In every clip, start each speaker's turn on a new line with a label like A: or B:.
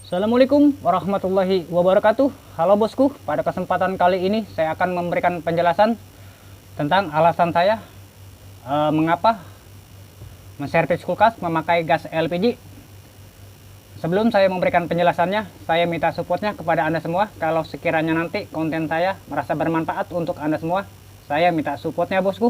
A: Assalamualaikum warahmatullahi wabarakatuh. Halo bosku, pada kesempatan kali ini saya akan memberikan penjelasan tentang alasan saya mengapa menservis kulkas memakai gas LPG. Sebelum saya memberikan penjelasannya, saya minta supportnya kepada Anda semua. Kalau sekiranya nanti konten saya merasa bermanfaat untuk Anda semua, saya minta supportnya bosku,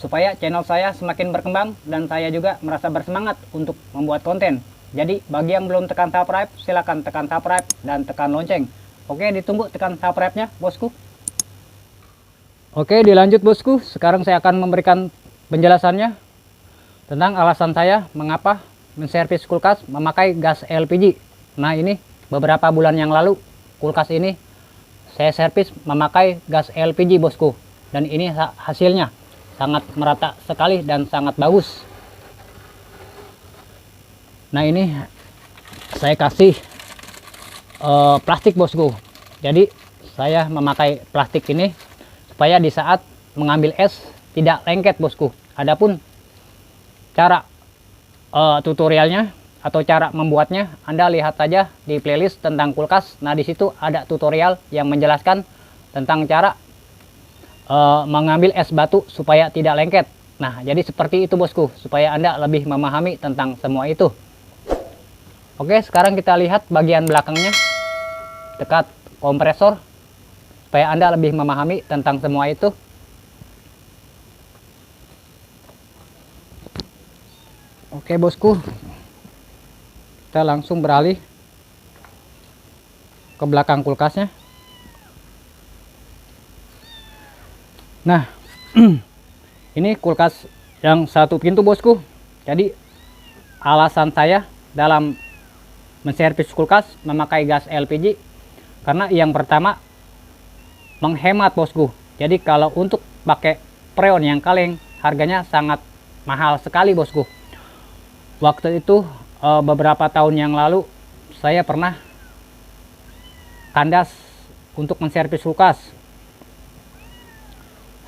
A: supaya channel saya semakin berkembang dan saya juga merasa bersemangat untuk membuat konten. Jadi bagi yang belum tekan subscribe, silahkan tekan subscribe dan tekan lonceng. Oke, ditunggu tekan subscribe-nya bosku. Oke, dilanjut bosku. Sekarang saya akan memberikan penjelasannya tentang alasan saya mengapa menservis kulkas memakai gas LPG. Nah, ini beberapa bulan yang lalu kulkas ini saya servis memakai gas LPG bosku, dan ini hasilnya sangat merata sekali dan sangat bagus. Nah, ini saya kasih plastik bosku. Jadi saya memakai plastik ini supaya di saat mengambil es tidak lengket bosku. Adapun cara tutorialnya atau cara membuatnya, Anda lihat saja di playlist tentang kulkas. Nah, di situ ada tutorial yang menjelaskan tentang cara mengambil es batu supaya tidak lengket. Nah, jadi seperti itu bosku, supaya Anda lebih memahami tentang semua itu. Oke, sekarang kita lihat bagian belakangnya dekat kompresor supaya Anda lebih memahami tentang semua itu. Oke bosku, kita langsung beralih ke belakang kulkasnya. Nah, ini kulkas yang satu pintu bosku. Jadi alasan saya dalam menservis kulkas memakai gas LPG karena yang pertama menghemat bosku. Jadi kalau untuk pakai freon yang kaleng harganya sangat mahal sekali bosku. Waktu itu beberapa tahun yang lalu saya pernah kandas untuk menservis kulkas.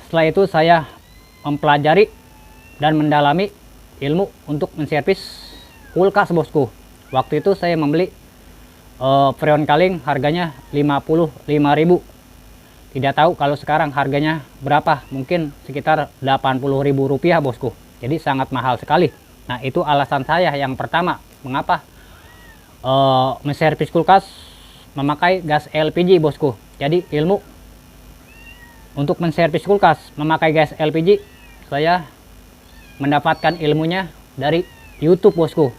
A: Setelah itu saya mempelajari dan mendalami ilmu untuk menservis kulkas bosku. Waktu itu saya membeli freon kaleng harganya 55.000. Tidak tahu kalau sekarang harganya berapa, mungkin sekitar 80.000 rupiah bosku. Jadi sangat mahal sekali. Nah, itu alasan saya yang pertama mengapa menservis kulkas memakai gas LPG bosku. Jadi ilmu untuk menservis kulkas memakai gas LPG saya mendapatkan ilmunya dari YouTube bosku.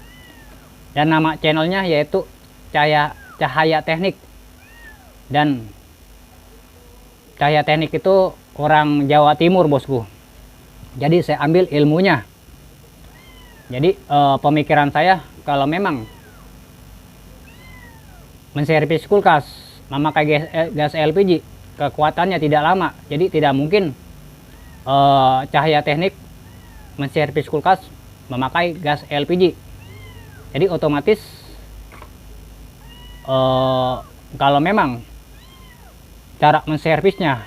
A: Dan nama channelnya yaitu Cahaya Teknik. Dan Cahaya Teknik itu orang Jawa Timur bosku. Jadi saya ambil ilmunya. Jadi pemikiran saya kalau memang menservis kulkas memakai gas LPG kekuatannya tidak lama. Jadi tidak mungkin Cahaya Teknik menservis kulkas memakai gas LPG. Jadi otomatis kalau memang cara menservisnya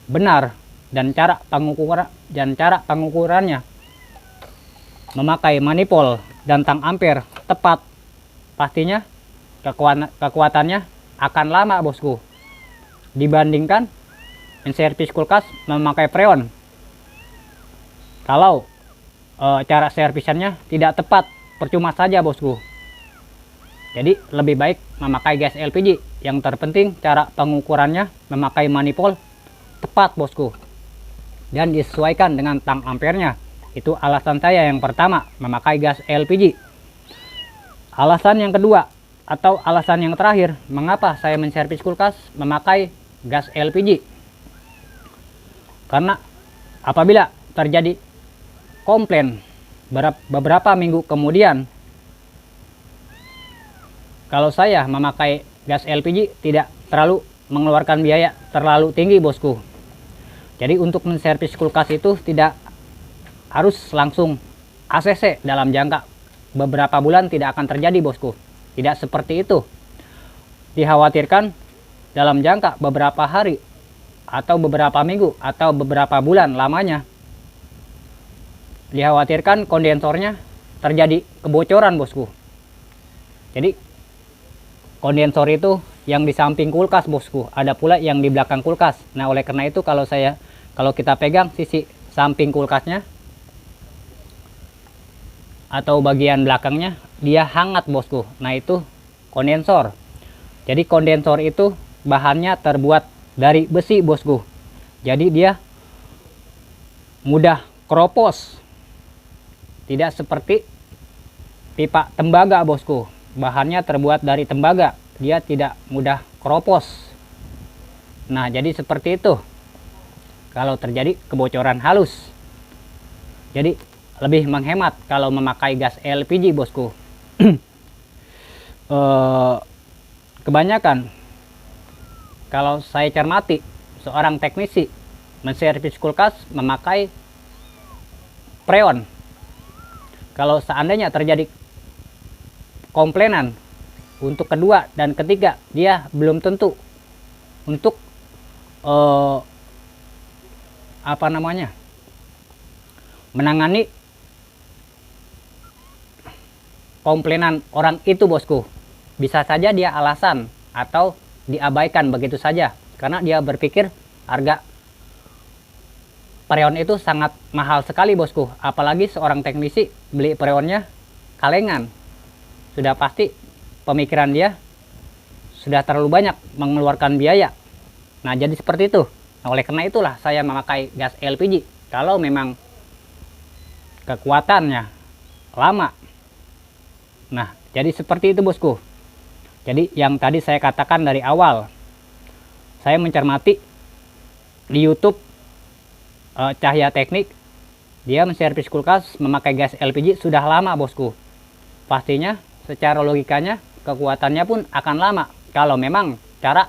A: benar dan cara pengukurannya memakai manifold dan tang ampere tepat, pastinya kekuatannya akan lama bosku dibandingkan menservis kulkas memakai freon. Kalau cara servisannya tidak tepat, percuma saja bosku. Jadi lebih baik memakai gas LPG. Yang terpenting cara pengukurannya memakai manifold tepat bosku, dan disesuaikan dengan tang ampernya. Itu alasan saya yang pertama memakai gas LPG. Alasan yang kedua atau alasan yang terakhir mengapa saya menservis kulkas memakai gas LPG, karena apabila terjadi komplain beberapa minggu kemudian, kalau saya memakai gas LPG tidak terlalu mengeluarkan biaya terlalu tinggi bosku. Jadi untuk menservis kulkas itu tidak harus langsung ACC dalam jangka beberapa bulan, tidak akan terjadi bosku. Tidak seperti itu. Dikhawatirkan dalam jangka beberapa hari atau beberapa minggu atau beberapa bulan lamanya, dikhawatirkan kondensornya terjadi kebocoran bosku. Jadi kondensor itu yang di samping kulkas bosku, ada pula yang di belakang kulkas. Nah oleh karena itu kalau kita pegang sisi samping kulkasnya atau bagian belakangnya, dia hangat bosku. Nah itu kondensor. Jadi kondensor itu bahannya terbuat dari besi bosku, jadi dia mudah keropos, tidak seperti pipa tembaga bosku, bahannya terbuat dari tembaga, dia tidak mudah keropos. Nah jadi seperti itu kalau terjadi kebocoran halus. Jadi lebih menghemat kalau memakai gas LPG bosku. Kebanyakan kalau saya cermati, seorang teknisi menservis kulkas memakai freon. Kalau seandainya terjadi komplainan untuk kedua dan ketiga, dia belum tentu untuk menangani komplainan orang itu bosku. Bisa saja dia alasan atau diabaikan begitu saja karena dia berpikir harga freon itu sangat mahal sekali bosku. Apalagi seorang teknisi beli freonnya kalengan, sudah pasti pemikiran dia sudah terlalu banyak mengeluarkan biaya. Nah jadi seperti itu. Nah, oleh karena itulah saya memakai gas LPG kalau memang kekuatannya lama. Nah jadi seperti itu bosku. Jadi yang tadi saya katakan dari awal, saya mencermati di YouTube Cahya Teknik, dia menservis kulkas memakai gas LPG sudah lama bosku. Pastinya secara logikanya kekuatannya pun akan lama kalau memang cara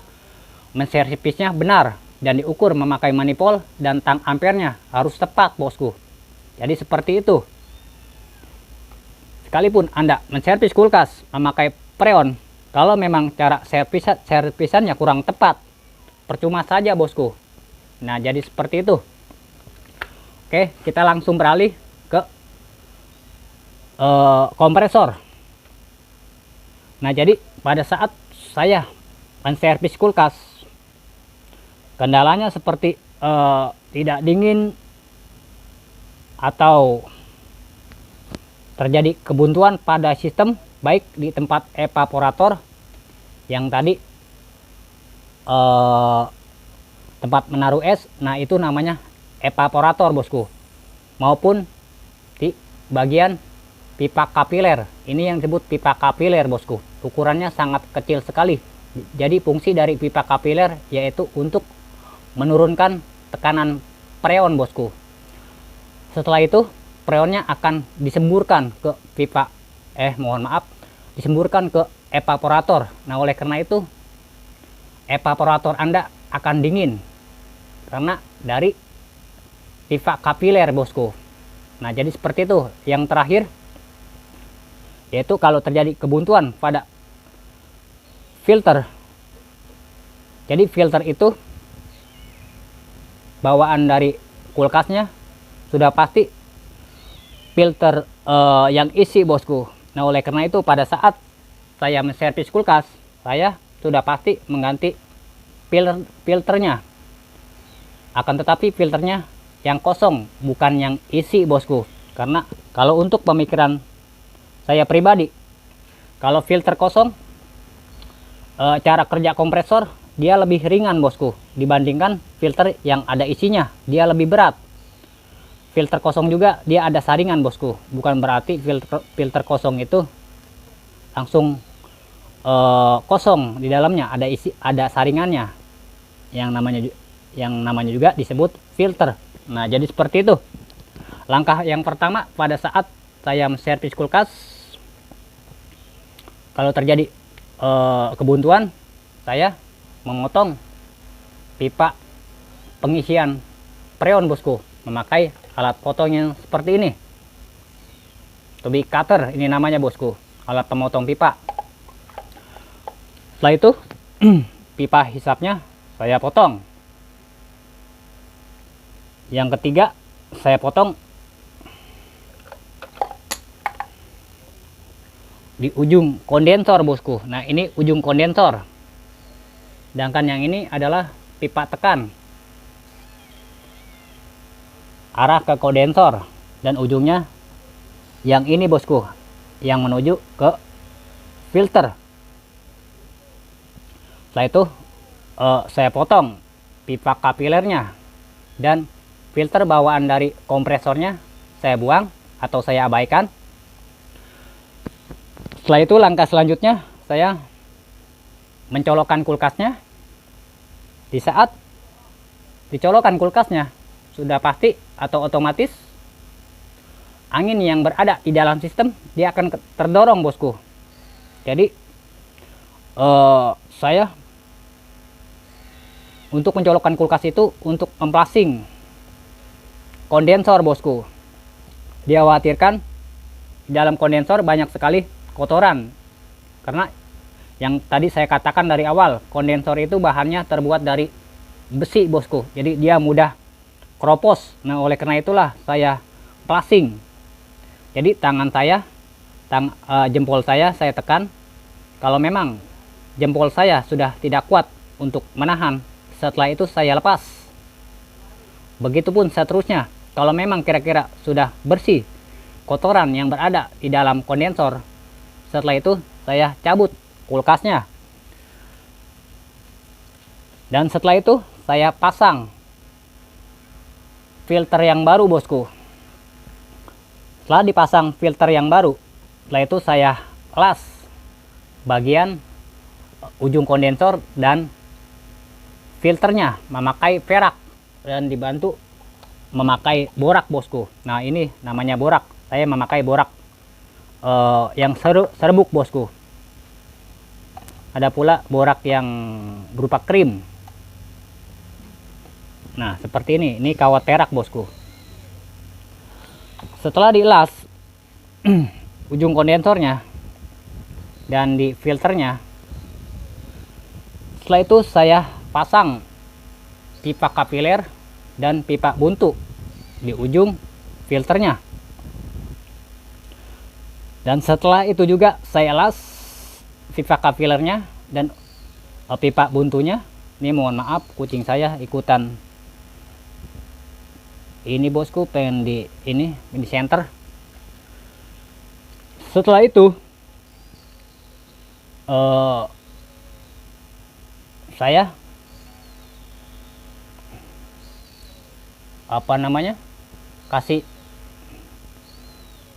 A: menservisnya benar dan diukur memakai manifold dan tang ampernya harus tepat bosku. Jadi seperti itu. Sekalipun Anda menservis kulkas memakai freon, kalau memang cara servisannya kurang tepat, percuma saja bosku. Nah jadi seperti itu. Oke, kita langsung beralih ke kompresor. Nah jadi pada saat saya menservis kulkas, kendalanya seperti tidak dingin atau terjadi kebuntuan pada sistem, baik di tempat evaporator yang tadi tempat menaruh es, nah itu namanya evaporator bosku, maupun di bagian pipa kapiler, ini yang disebut pipa kapiler bosku. Ukurannya sangat kecil sekali. Jadi fungsi dari pipa kapiler yaitu untuk menurunkan tekanan freon bosku. Setelah itu freonnya akan disemburkan ke pipa disemburkan ke evaporator. Nah oleh karena itu evaporator Anda akan dingin karena dari pipa kapiler bosku. Nah jadi seperti itu. Yang terakhir yaitu kalau terjadi kebuntuan pada filter. Jadi filter itu bawaan dari kulkasnya sudah pasti filter yang isi bosku. Nah oleh karena itu pada saat saya menservis kulkas, saya sudah pasti mengganti filternya. Akan tetapi filternya yang kosong, bukan yang isi bosku. Karena kalau untuk pemikiran saya pribadi, kalau filter kosong, cara kerja kompresor dia lebih ringan bosku dibandingkan filter yang ada isinya, dia lebih berat. Filter kosong juga dia ada saringan bosku, bukan berarti filter kosong itu langsung kosong, di dalamnya ada ada saringannya yang namanya juga disebut filter. Nah jadi seperti itu. Langkah yang pertama pada saat saya menservis kulkas, kalau terjadi kebuntuan, saya memotong pipa pengisian freon bosku, memakai alat potong yang seperti ini, tubing cutter ini namanya bosku, alat pemotong pipa. Setelah itu pipa hisapnya saya potong. Yang ketiga saya potong di ujung kondensor bosku. Nah ini ujung kondensor, sedangkan yang ini adalah pipa tekan arah ke kondensor, dan ujungnya yang ini bosku, yang menuju ke filter. Setelah itu saya potong pipa kapilernya, dan filter bawaan dari kompresornya saya buang atau saya abaikan. Setelah itu langkah selanjutnya saya mencolokkan kulkasnya. Di saat dicolokkan kulkasnya, sudah pasti atau otomatis angin yang berada di dalam sistem dia akan terdorong bosku. Jadi saya untuk mencolokkan kulkas itu untuk memplasing kondensor bosku. Dia khawatirkan di dalam kondensor banyak sekali kotoran, karena yang tadi saya katakan dari awal, kondensor itu bahannya terbuat dari besi bosku, jadi dia mudah keropos. Nah oleh karena itulah saya plasing. Jadi tangan saya, jempol saya tekan. Kalau memang jempol saya sudah tidak kuat untuk menahan, setelah itu saya lepas. Begitupun seterusnya. Kalau memang kira-kira sudah bersih kotoran yang berada di dalam kondensor, setelah itu saya cabut kulkasnya, dan setelah itu saya pasang filter yang baru bosku. Setelah dipasang filter yang baru, setelah itu saya las bagian ujung kondensor dan filternya memakai perak, dan dibantu memakai borak bosku. Nah ini namanya borak, saya memakai borak yang serbuk bosku. Ada pula borak yang berupa krim. Nah seperti ini kawat perak bosku. Setelah dilas ujung kondensornya dan di filternya, setelah itu saya pasang pipa kapiler dan pipa buntu di ujung filternya. Dan setelah itu juga saya las pipa kapilernya dan pipa buntunya. Ini mohon maaf, kucing saya ikutan ini bosku, pengen di center. Setelah itu saya kasih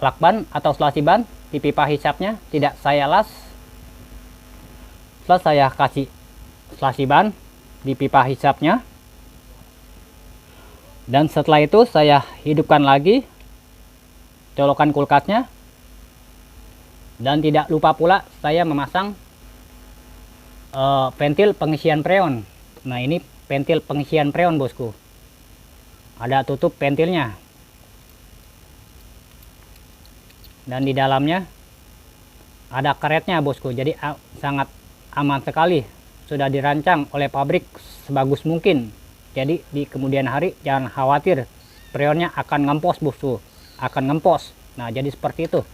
A: lakban atau selasi ban di pipa hisapnya, tidak saya las. Setelah saya kasih selasi ban di pipa hisapnya, dan setelah itu saya hidupkan lagi colokan kulkasnya, dan tidak lupa pula saya memasang ventil pengisian freon. Nah ini ventil pengisian freon bosku, ada tutup ventilnya, dan di dalamnya ada karetnya bosku. Jadi sangat aman sekali, sudah dirancang oleh pabrik sebagus mungkin. Jadi di kemudian hari jangan khawatir, freonnya akan ngempos bosku, akan ngempos. Nah jadi seperti itu.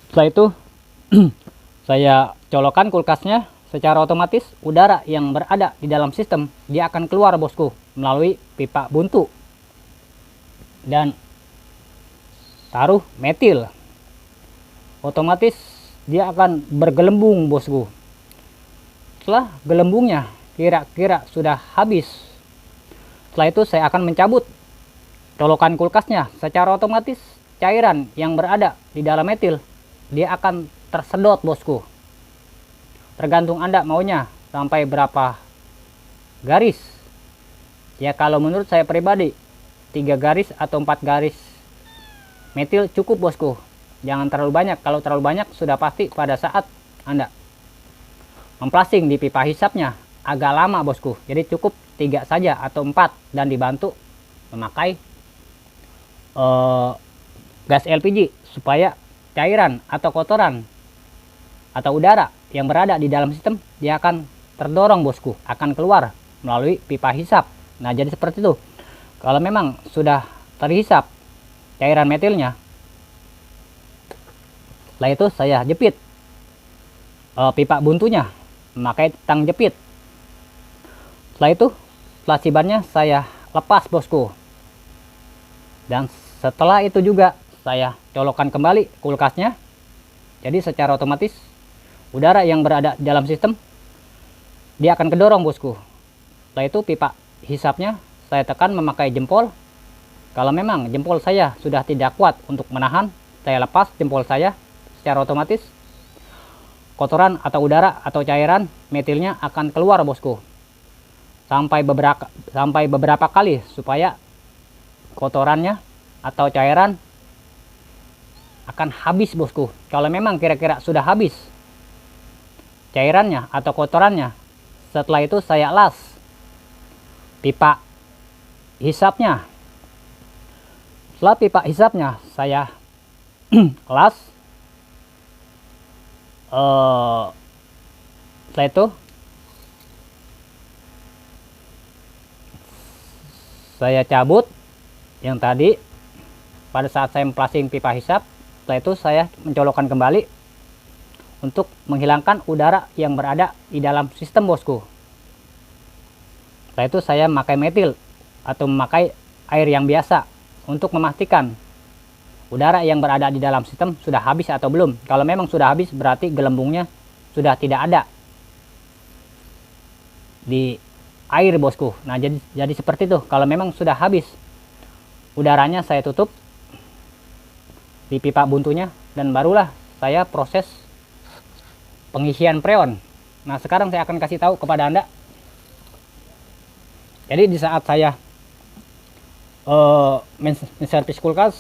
A: Setelah itu saya colokan kulkasnya, secara otomatis udara yang berada di dalam sistem dia akan keluar bosku melalui pipa buntu, dan taruh metil, otomatis dia akan bergelembung bosku. Setelah gelembungnya kira-kira sudah habis, setelah itu saya akan mencabut colokan kulkasnya. Secara otomatis cairan yang berada di dalam metil dia akan tersedot bosku. Tergantung Anda maunya sampai berapa garis. Ya kalau menurut saya pribadi 3 garis atau 4 garis metil cukup bosku. Jangan terlalu banyak. Kalau terlalu banyak sudah pasti pada saat Anda memplasing di pipa hisapnya agak lama bosku. Jadi cukup 3 saja atau 4, dan dibantu memakai gas LPG supaya cairan atau kotoran atau udara yang berada di dalam sistem dia akan terdorong bosku, akan keluar melalui pipa hisap. Nah jadi seperti itu. Kalau memang sudah terhisap cairan metilnya, Setelah itu saya jepit pipa buntunya memakai tang jepit. Setelah itu lasibannya saya lepas bosku, dan setelah itu juga saya colokkan kembali kulkasnya. Jadi secara otomatis udara yang berada di dalam sistem dia akan kedorong bosku. Setelah itu pipa hisapnya saya tekan memakai jempol. Kalau memang jempol saya sudah tidak kuat untuk menahan, saya lepas jempol saya. Secara otomatis kotoran atau udara atau cairan metilnya akan keluar bosku, sampai beberapa kali supaya kotorannya atau cairan akan habis bosku. Kalau memang kira-kira sudah habis cairannya atau kotorannya, setelah itu saya las pipa hisapnya. Setelah pipa hisapnya saya las, setelah itu saya cabut yang tadi pada saat saya memplasing pipa hisap. Setelah itu saya mencolokkan kembali untuk menghilangkan udara yang berada di dalam sistem bosku. Setelah itu saya memakai metil atau memakai air yang biasa untuk memastikan udara yang berada di dalam sistem sudah habis atau belum. Kalau memang sudah habis berarti gelembungnya sudah tidak ada di air bosku. Nah jadi seperti itu. Kalau memang sudah habis udaranya, saya tutup di pipa buntunya dan barulah saya proses pengisian freon. Nah sekarang saya akan kasih tahu kepada Anda. Jadi di saat saya menservis kulkas,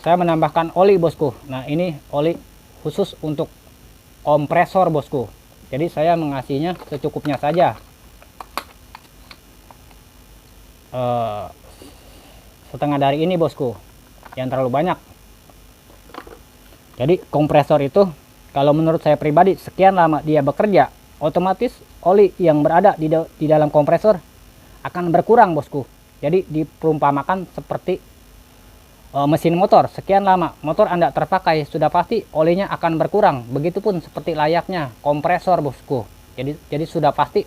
A: saya menambahkan oli bosku. Nah ini oli khusus untuk kompresor bosku. Jadi saya mengasihnya secukupnya saja, setengah dari ini bosku, yang terlalu banyak. Jadi kompresor itu kalau menurut saya pribadi, sekian lama dia bekerja, otomatis oli yang berada di dalam kompresor akan berkurang bosku. Jadi diperumpamakan seperti mesin motor. Sekian lama motor Anda terpakai, sudah pasti olinya akan berkurang. Begitupun seperti layaknya kompresor bosku. Jadi sudah pasti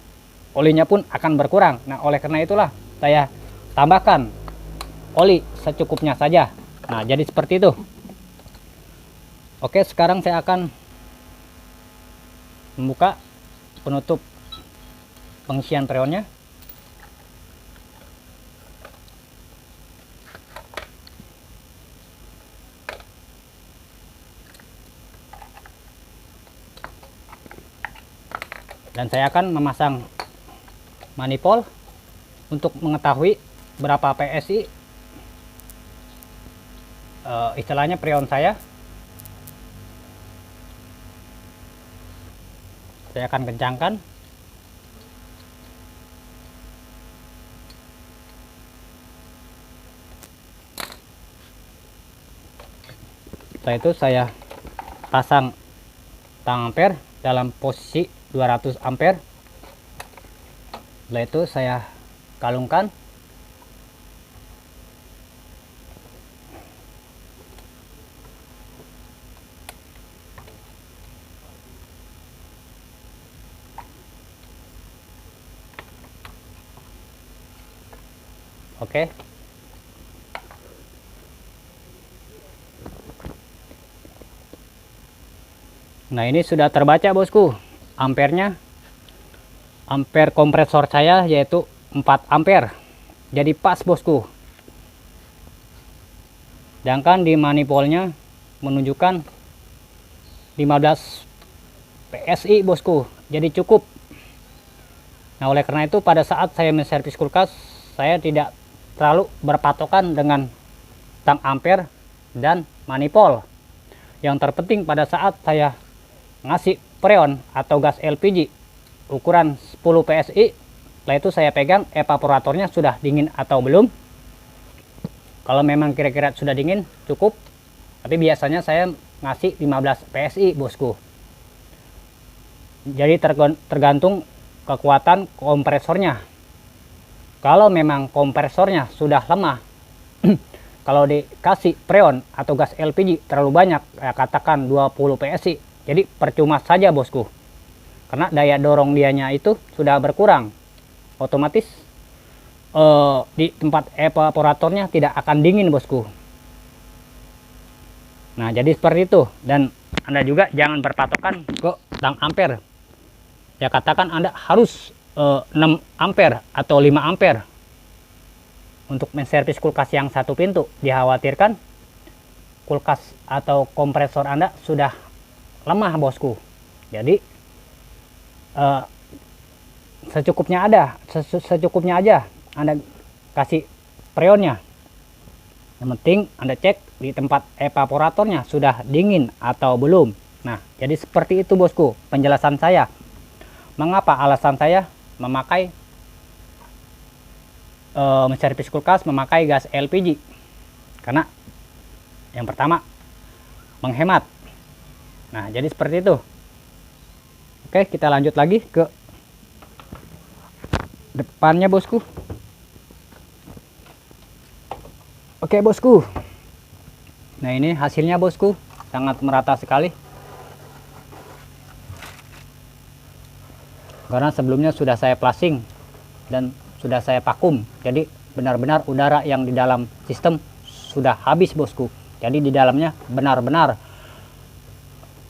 A: olinya pun akan berkurang. Nah oleh karena itulah saya tambahkan oli secukupnya saja. Nah jadi seperti itu. Oke, sekarang saya akan membuka penutup pengisian freonnya. Dan saya akan memasang manifold untuk mengetahui berapa PSI istilahnya freon saya. Saya akan kencangkan. Setelah itu saya pasang tang ampere dalam posisi 200 ampere. Setelah itu saya kalungkan. Oke. Nah ini sudah terbaca bosku ampernya. Ampere kompresor saya yaitu 4 ampere. Jadi pas bosku. Sedangkan di manifoldnya menunjukkan 15 PSI bosku. Jadi cukup. Nah oleh karena itu pada saat saya menservis kulkas, saya tidak terlalu berpatokan dengan tang ampere dan manifold. Yang terpenting pada saat saya ngasih freon atau gas LPG ukuran 10 PSI, setelah itu saya pegang evaporatornya sudah dingin atau belum. Kalau memang kira-kira sudah dingin cukup, tapi biasanya saya ngasih 15 PSI bosku. Jadi tergantung kekuatan kompresornya. Kalau memang kompresornya sudah lemah, kalau dikasih freon atau gas LPG terlalu banyak, ya katakan 20 PSI, jadi percuma saja bosku, karena daya dorong dianya itu sudah berkurang, otomatis di tempat evaporatornya tidak akan dingin bosku. Nah jadi seperti itu. Dan Anda juga jangan berpatokan ke tang ampere, ya katakan Anda harus 6 ampere atau 5 ampere untuk menservis kulkas yang satu pintu. Dikhawatirkan kulkas atau kompresor Anda sudah lemah bosku. Jadi secukupnya aja Anda kasih freonnya. Yang penting Anda cek di tempat evaporatornya sudah dingin atau belum. Nah jadi seperti itu bosku penjelasan saya, mengapa alasan saya memakai menservis kulkas memakai gas LPG. Karena yang pertama menghemat. Nah jadi seperti itu. Oke, kita lanjut lagi ke depannya bosku. Oke bosku, nah ini hasilnya bosku, sangat merata sekali. Karena sebelumnya sudah saya plasing dan sudah saya vakum, jadi benar-benar udara yang di dalam sistem sudah habis bosku. Jadi di dalamnya benar-benar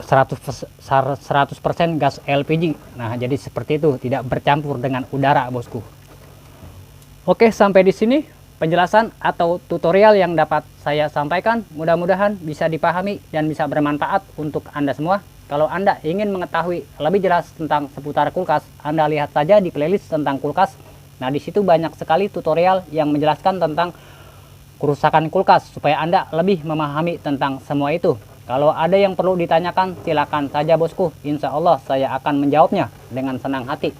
A: 100% gas LPG. Nah jadi seperti itu, tidak bercampur dengan udara bosku. Oke, sampai di sini penjelasan atau tutorial yang dapat saya sampaikan. Mudah-mudahan bisa dipahami dan bisa bermanfaat untuk Anda semua. Kalau Anda ingin mengetahui lebih jelas tentang seputar kulkas, Anda lihat saja di playlist tentang kulkas. Nah, di situ banyak sekali tutorial yang menjelaskan tentang kerusakan kulkas supaya Anda lebih memahami tentang semua itu. Kalau ada yang perlu ditanyakan, silakan saja bosku. Insya Allah saya akan menjawabnya dengan senang hati.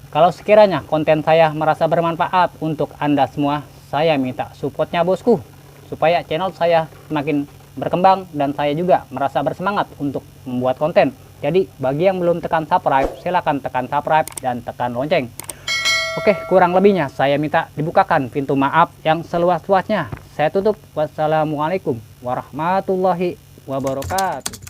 A: Kalau sekiranya konten saya merasa bermanfaat untuk Anda semua, saya minta supportnya bosku, supaya channel saya semakin berkembang dan saya juga merasa bersemangat untuk membuat konten. Jadi bagi yang belum tekan subscribe, silahkan tekan subscribe dan tekan lonceng. Oke, kurang lebihnya saya minta dibukakan pintu maaf yang seluas-luasnya. Saya tutup. Wassalamualaikum warahmatullahi wabarakatuh.